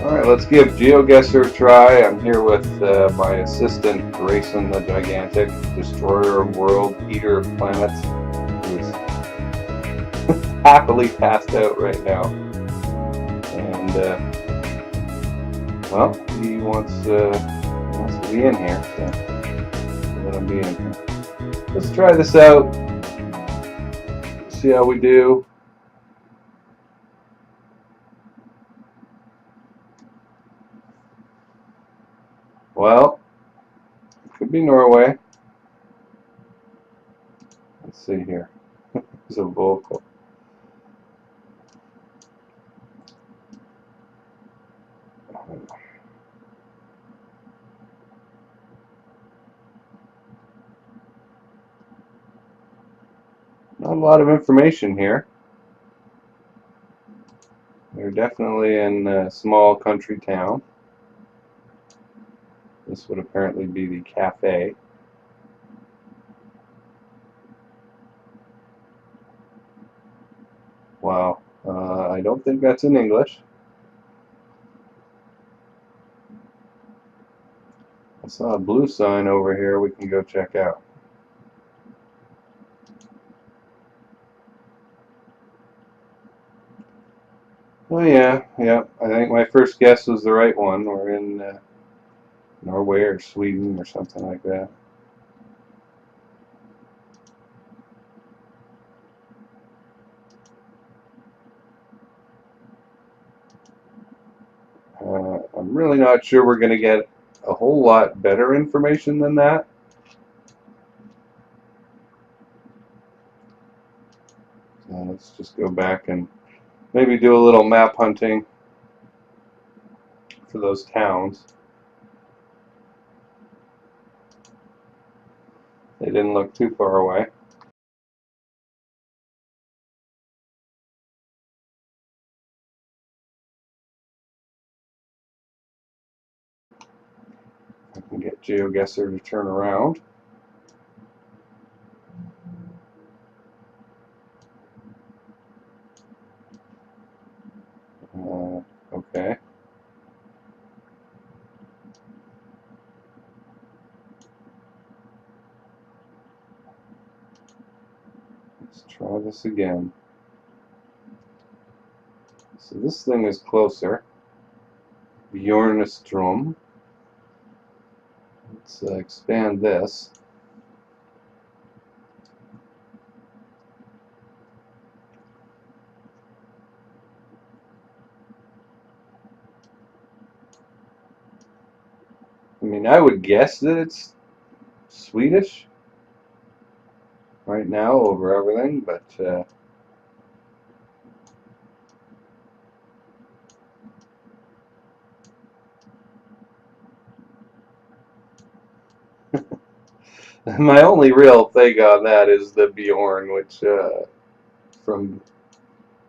Alright, let's give Geoguessr a try. I'm here with my assistant, Grayson the Gigantic, Destroyer of Worlds, Eater of Planets, who's happily passed out right now. And, well, he wants to be in here, so let him be in here. Let's try this out, see how we do. Well, it could be Norway. Let's see here. It's a vocal. Not a lot of information here. They're definitely in a small country town. This would apparently be the cafe. Wow, I don't think that's in English. I saw a blue sign over here we can go check out. Oh yeah, I think my first guess was the right one. We're in Norway or Sweden or something like that. I'm really not sure we're going to get a whole lot better information than that. So let's just go back and maybe do a little map hunting for those towns. They didn't look too far away. I can get Geoguessr to turn around. Okay. Let's try this again. So this thing is closer. Bjornestrom. Let's expand this. I mean, I would guess that it's Swedish right now over everything, but my only real thing on that is the Bjorn, which, from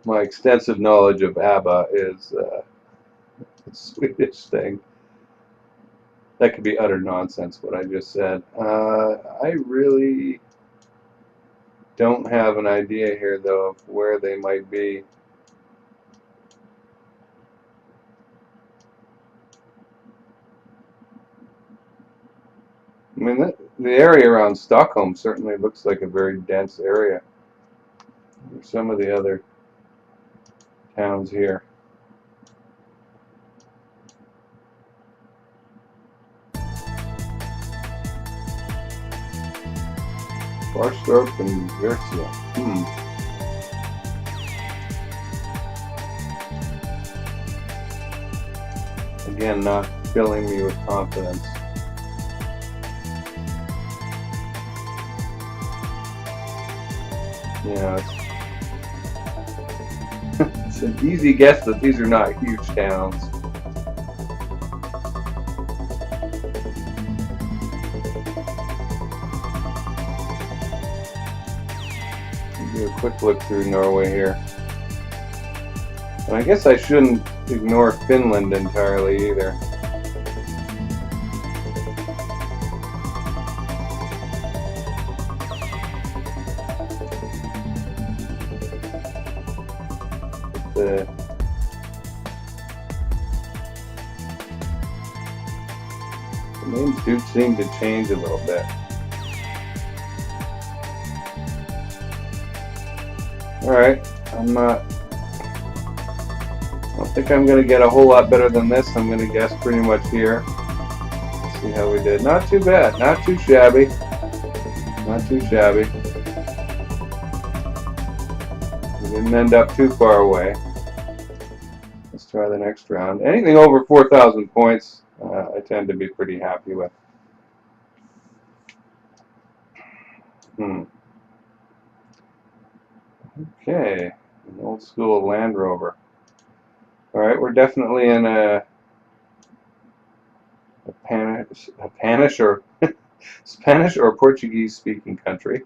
my extensive knowledge of ABBA, is a Swedish thing. That could be utter nonsense, what I just said. I really don't have an idea here, though, of where they might be. I mean, the area around Stockholm certainly looks like a very dense area. There's some of the other towns here. Barstorp and Versia. Again, not filling me with confidence. Yeah, it's an easy guess that these are not huge towns. Do a quick look through Norway here. And I guess I shouldn't ignore Finland entirely either. The names do seem to change a little bit. Alright, I don't think I'm going to get a whole lot better than this. I'm going to guess pretty much here. Let's see how we did. Not too bad. Not too shabby. Not too shabby. We didn't end up too far away. Let's try the next round. Anything over 4,000 points, I tend to be pretty happy with. Okay, an old school Land Rover. Alright, we're definitely in a Spanish or Portuguese speaking country.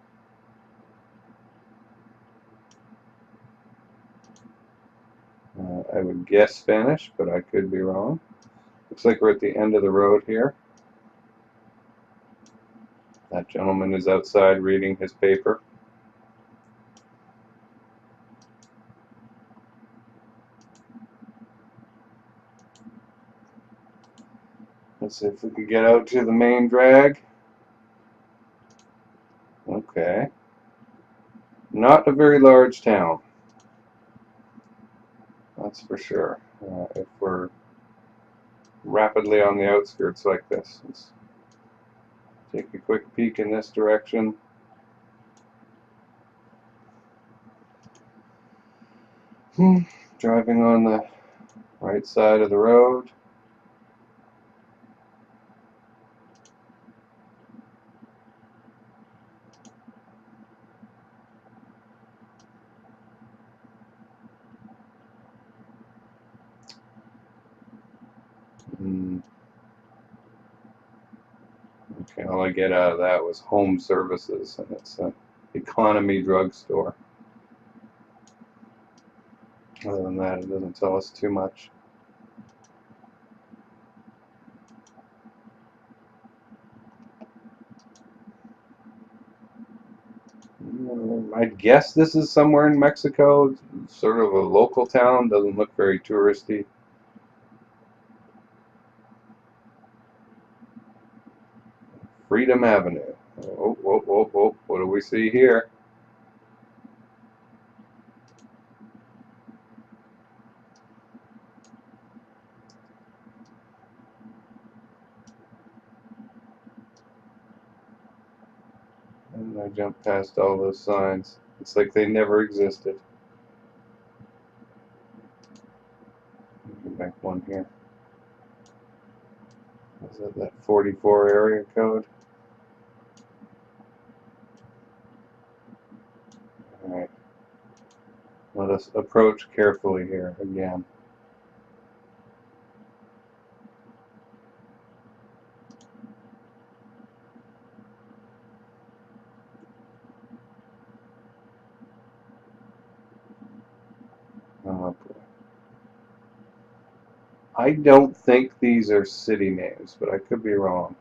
I would guess Spanish, but I could be wrong. Looks like we're at the end of the road here. That gentleman is outside reading his paper. Let's see if we could get out to the main drag. Okay. Not a very large town. That's for sure. If we're rapidly on the outskirts like this. Let's take a quick peek in this direction. Driving on the right side of the road. Okay, all I get out of that was home services, and it's an economy drugstore. Other than that, it doesn't tell us too much. I'd guess this is somewhere in Mexico, sort of a local town, doesn't look very touristy. Freedom Avenue. Oh, whoa, whoa, whoa, what do we see here? And I jumped past all those signs. It's like they never existed. Go back one here. Is that 44 area code? Alright. Let us approach carefully here again. Oh boy. I don't think these are city names, but I could be wrong.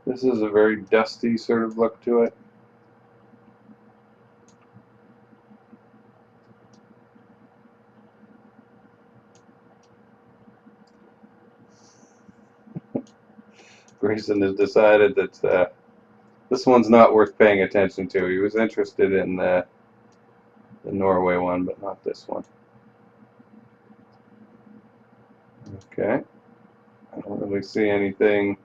This is a very dusty sort of look to it. Grayson has decided that this one's not worth paying attention to. He was interested in the Norway one, but not this one. Okay. I don't really see anything.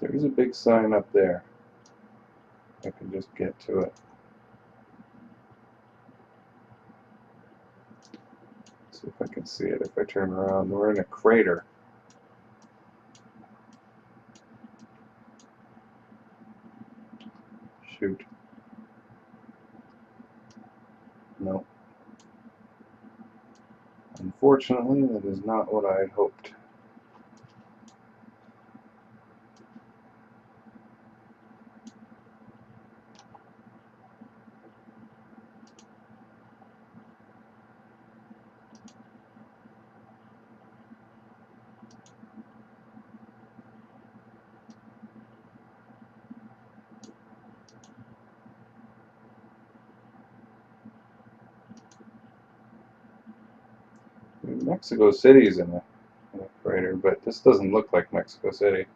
There's a big sign up there. I can just get to it. See if I can see it if I turn around. We're in a crater. Shoot. No. Unfortunately, that is not what I had hoped. Mexico City's in a crater, but this doesn't look like Mexico City.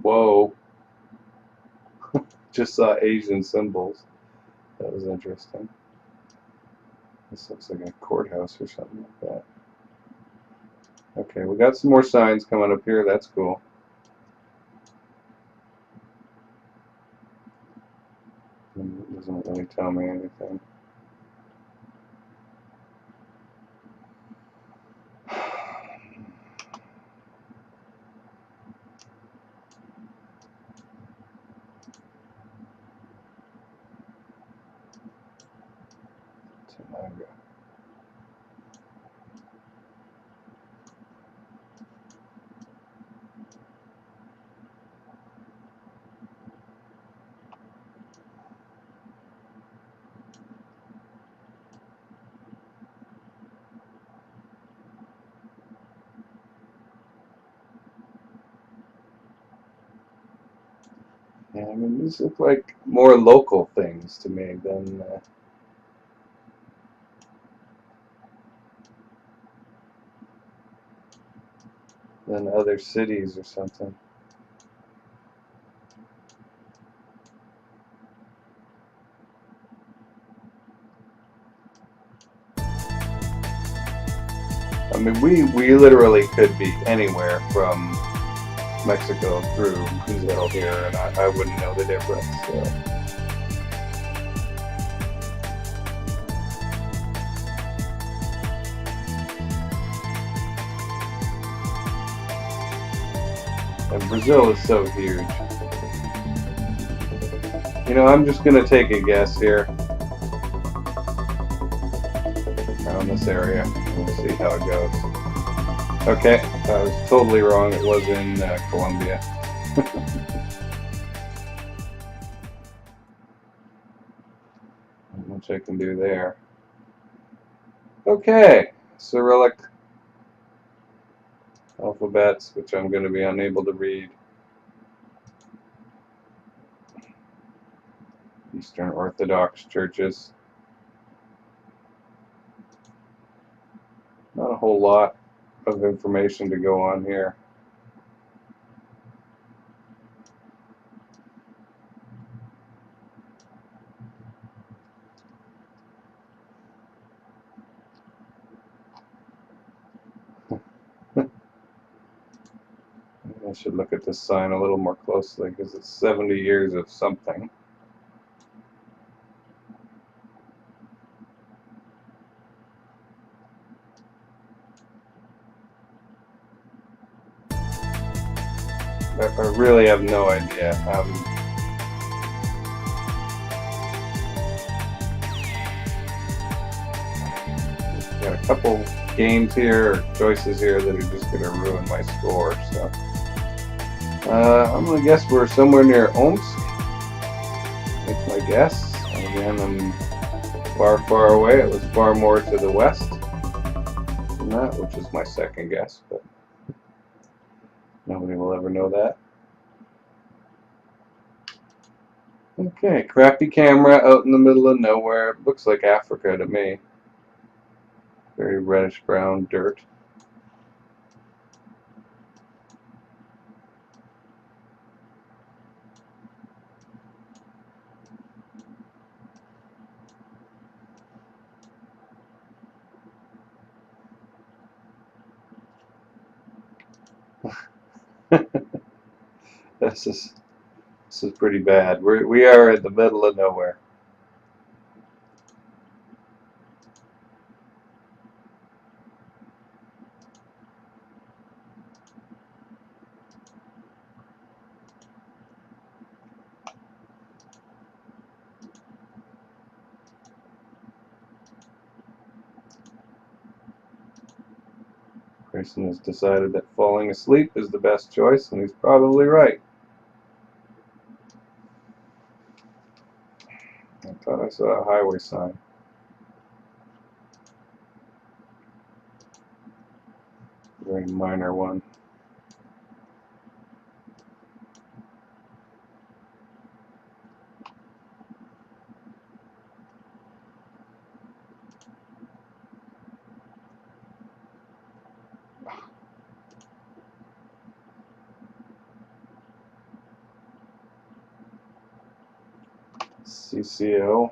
Whoa. Just saw Asian symbols. That was interesting. This looks like a courthouse or something like that. Okay, we got some more signs coming up here. That's cool. It doesn't really tell me anything. Tanaga. Yeah, I mean, these look like more local things to me than other cities or something. I mean, we literally could be anywhere from Mexico through Brazil here, and I wouldn't know the difference. So. And Brazil is so huge. You know, I'm just going to take a guess here around this area. We'll see how it goes. Okay, I was totally wrong. It was in Colombia. Not much I can do there. Okay, Cyrillic alphabets, which I'm going to be unable to read. Eastern Orthodox churches. Not a whole lot of information to go on here. I should look at this sign a little more closely because it's 70 years of something. I really have no idea. Got a couple games here, or choices here, that are just going to ruin my score. So I'm going to guess we're somewhere near Omsk. Make my guess. And again, I'm far, far away. It was far more to the west than that, which is my second guess, but nobody will ever know that. Okay, crappy camera out in the middle of nowhere. It looks like Africa to me. Very reddish brown dirt. This is pretty bad. We are in the middle of nowhere. Grayson has decided that falling asleep is the best choice, and he's probably right. I thought I saw a highway sign. very minor one. CCO.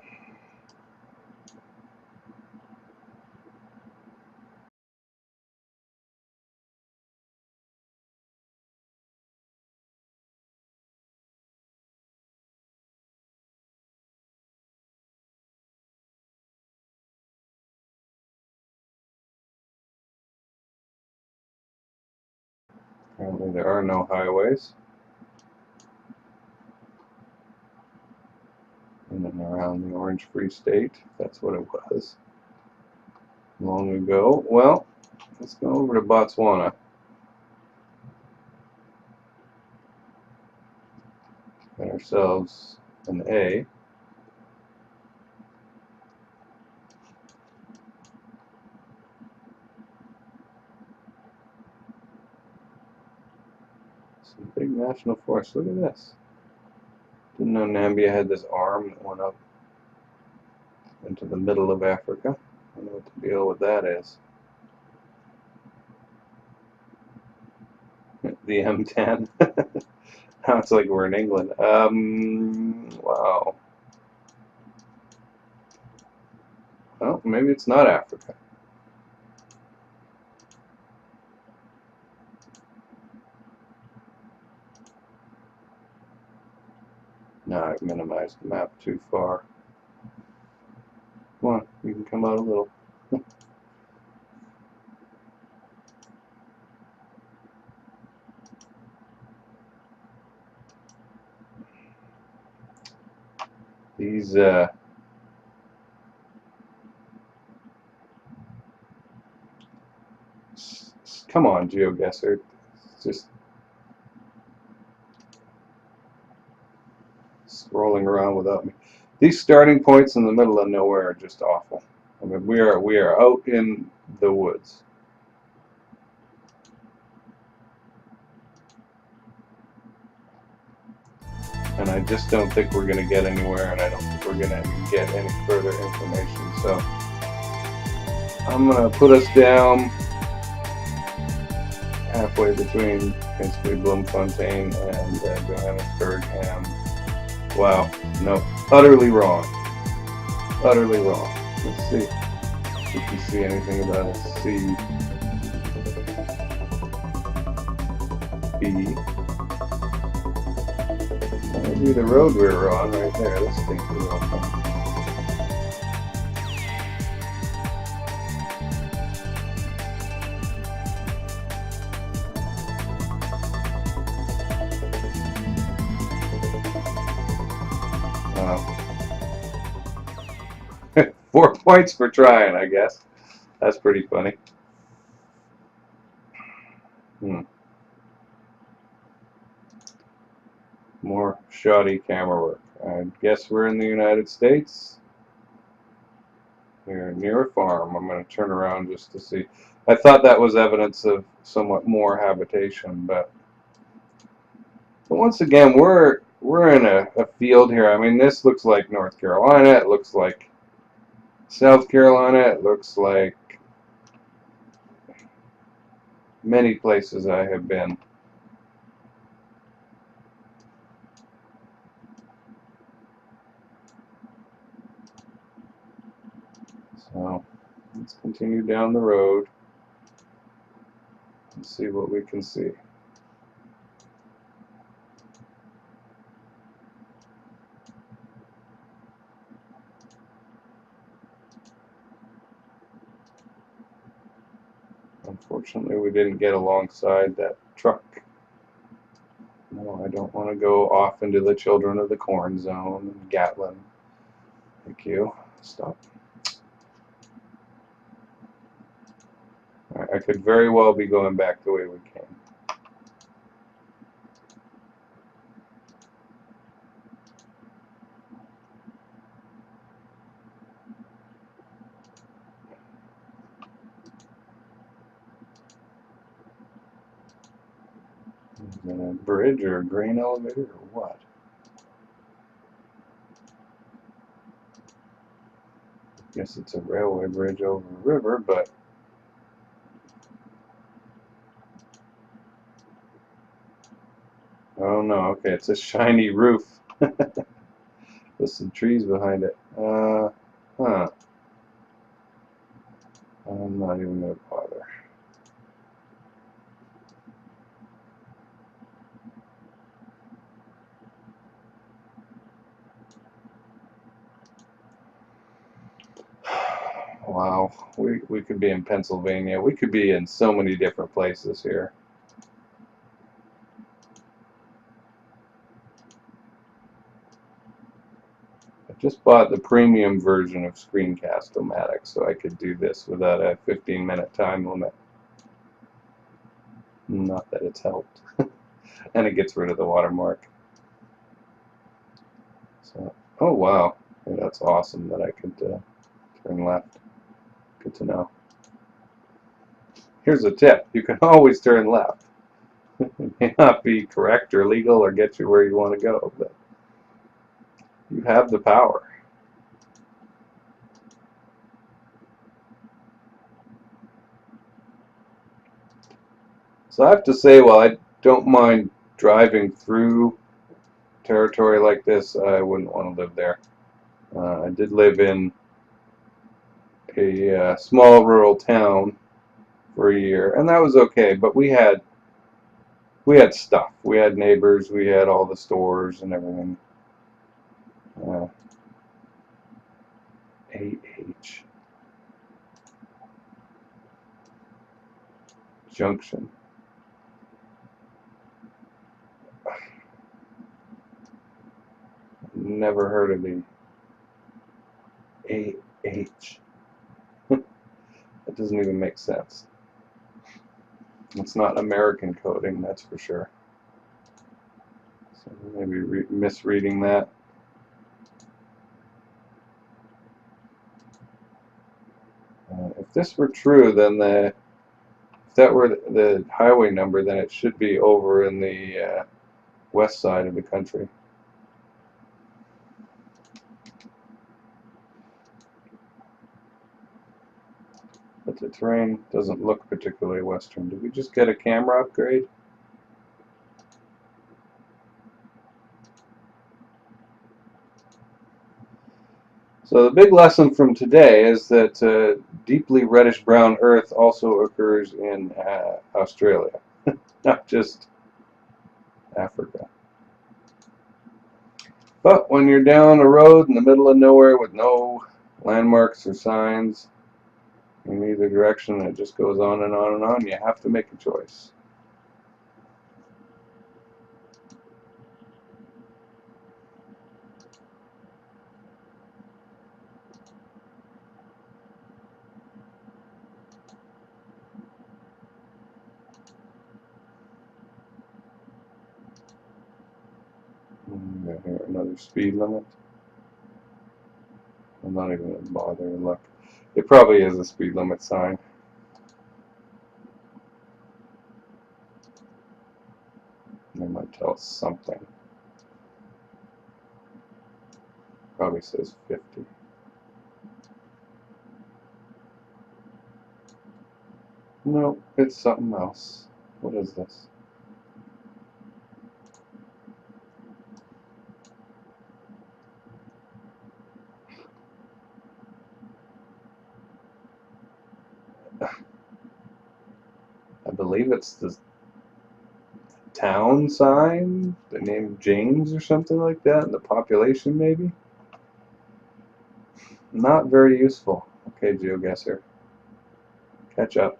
Apparently there are no highways in and around the Orange Free State. That's what it was long ago. Well, let's go over to Botswana. Get ourselves an A. Some big national forest. Look at this. Didn't know Nambia had this arm that went up into the middle of Africa. I don't know what the deal with that is. The M10. Now it's like we're in England. Wow. Well, maybe it's not Africa. No, I've minimized the map too far. Come on, you can come out a little. These, come on, Geoguessr. It's just scrolling around without me. These starting points in the middle of nowhere are just awful. I mean, we are out in the woods. And I just don't think we're going to get anywhere, and I don't think we're going to get any further information. So I'm going to put us down halfway between basically Bloemfontein and Johannesburg, and wow, no, utterly wrong. Utterly wrong. Let's see if we can see anything about a C, B. Maybe the road we were on right there. Let's take the road. Wow. 4 points for trying, I guess. That's pretty funny. More shoddy camera work. I guess we're in the United States. We're near a farm. I'm going to turn around just to see. I thought that was evidence of somewhat more habitation, but once again, we're in a field here. I mean, this looks like North Carolina. It looks like South Carolina. It looks like many places I have been. So let's continue down the road and see what we can see. Unfortunately, we didn't get alongside that truck. No, I don't want to go off into the Children of the Corn zone in Gatlin. Thank you. Stop. I could very well be going back the way we came. Is it a bridge or a grain elevator or what? Guess it's a railway bridge over a river, but oh no, okay, it's a shiny roof with some trees behind it. Huh. I'm not even gonna bother. Wow, we could be in Pennsylvania. We could be in so many different places here. I just bought the premium version of Screencast-O-Matic so I could do this without a 15-minute time limit. Not that it's helped. And it gets rid of the watermark. So, oh wow, yeah, that's awesome that I could turn left. Good to know. Here's a tip: you can always turn left. It may not be correct or legal or get you where you want to go, but you have the power. So I have to say, while I don't mind driving through territory like this, I wouldn't want to live there. I did live in a small rural town for a year, and that was okay. But we had stuff. We had neighbors. We had all the stores and everything. AH Junction. Never heard of the AH. That doesn't even make sense. It's not American coding, that's for sure. So maybe misreading that. If this were true, then if that were the highway number, then it should be over in the west side of the country. But the terrain doesn't look particularly western. Did we just get a camera upgrade? So the big lesson from today is that deeply reddish-brown earth also occurs in Australia, not just Africa. But when you're down a road in the middle of nowhere with no landmarks or signs in either direction, it just goes on and on and on. You have to make a choice. Got here another speed limit. I'm not even going to bother to look. It probably is a speed limit sign. They might tell us something. Probably says 50. No, it's something else. What is this? I believe it's the town sign, the name James or something like that, and the population maybe. Not very useful. Okay, Geoguessr. Catch up.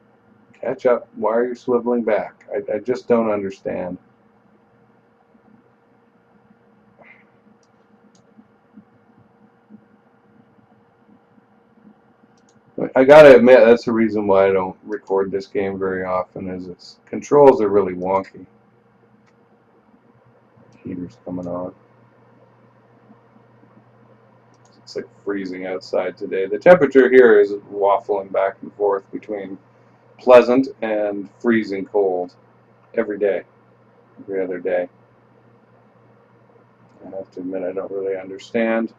Catch up. Why are you swiveling back? I just don't understand. I gotta admit, that's the reason why I don't record this game very often, is its controls are really wonky. Heater's coming on. It's like freezing outside today. The temperature here is waffling back and forth between pleasant and freezing cold every day. every other day. I have to admit I don't really understand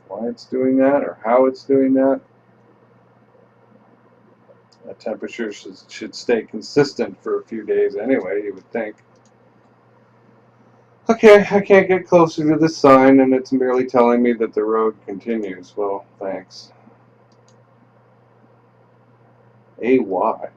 why it's doing that or how it's doing that. The temperature should stay consistent for a few days anyway, you would think. Okay, I can't get closer to the sign, and it's merely telling me that the road continues. Well, thanks. AY.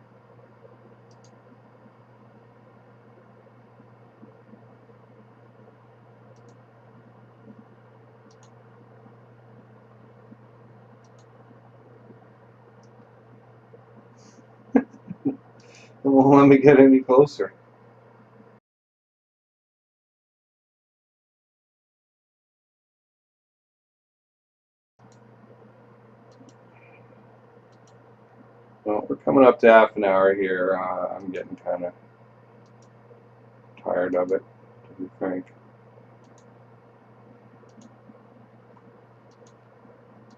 It won't let me get any closer. Well, we're coming up to half an hour here. I'm getting kind of tired of it, to be frank.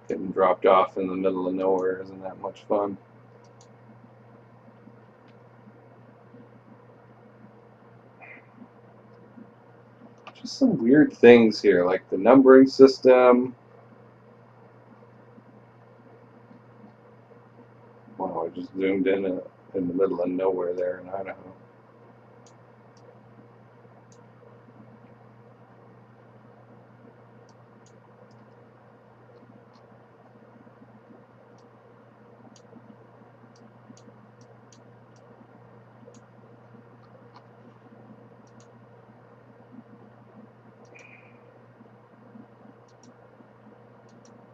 Getting dropped off in the middle of nowhere isn't that much fun. Just some weird things here, like the numbering system. Wow, I just zoomed in the middle of nowhere there in Idaho.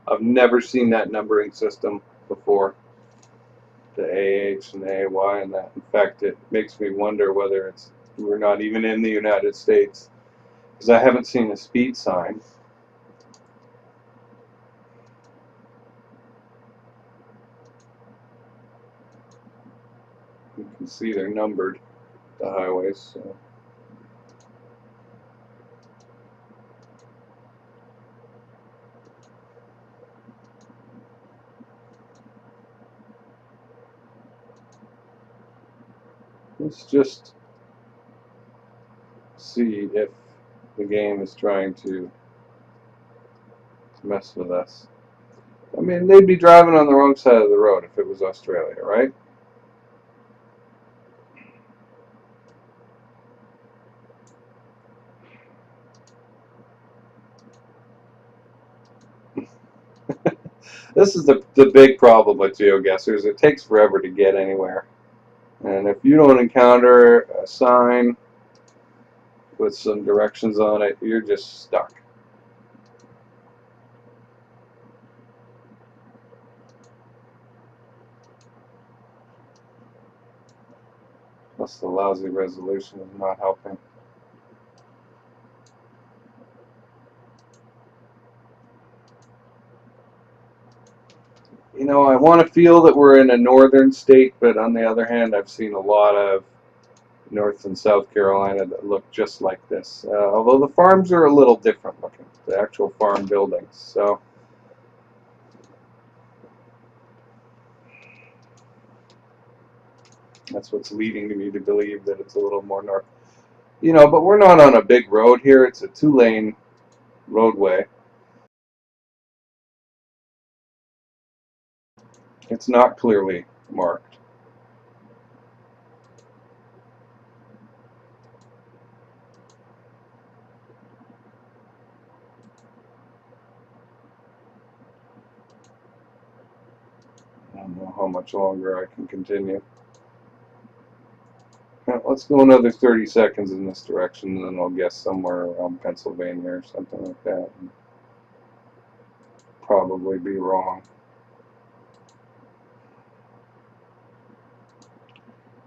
I've never seen that numbering system before. The AH and the AY and that. In fact, it makes me wonder whether we're not even in the United States, because I haven't seen a speed sign. You can see they're numbered, the highways. So. Let's just see if the game is trying to mess with us. I mean, they'd be driving on the wrong side of the road if it was Australia, right? This is the big problem with geoguessers. It takes forever to get anywhere. And if you don't encounter a sign with some directions on it, you're just stuck. Plus the lousy resolution is not helping. You know, I want to feel that we're in a northern state, but on the other hand, I've seen a lot of North and South Carolina that look just like this. Although the farms are a little different looking, the actual farm buildings. So that's what's leading me to believe that it's a little more north. You know, but we're not on a big road here. It's a 2-lane roadway. It's not clearly marked. I don't know how much longer I can continue. Let's go another 30 seconds in this direction, and then I'll guess somewhere around Pennsylvania or something like that. And probably be wrong.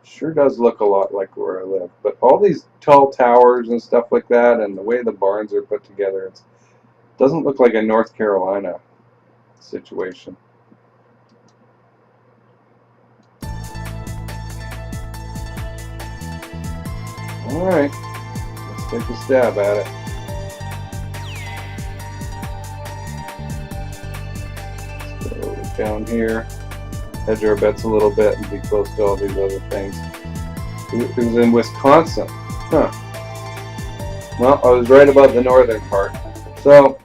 Sure does look a lot like where I live, but all these tall towers and stuff like that, and the way the barns are put together, it doesn't look like a North Carolina situation. All right, let's take a stab at it. Let's go down here, hedge our bets a little bit, and be close to all these other things. It was in Wisconsin. Huh. Well, I was right about the northern part. So,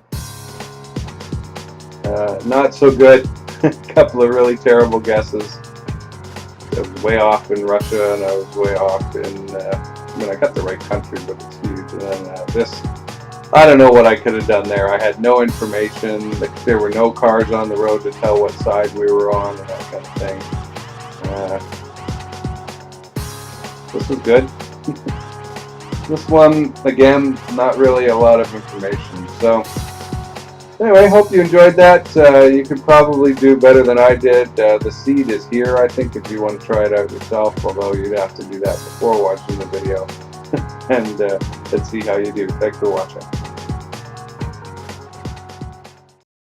not so good. A couple of really terrible guesses. I was way off in Russia, and I was way off in, I mean, I got the right country, but it's huge. And then this, I don't know what I could have done there. I had no information. There were no cars on the road to tell what side we were on and that kind of thing. This was good. This one, again, not really a lot of information. So, anyway, hope you enjoyed that. You could probably do better than I did. The seed is here, I think, if you want to try it out yourself, although you'd have to do that before watching the video. And let's see how you do. Thanks for watching.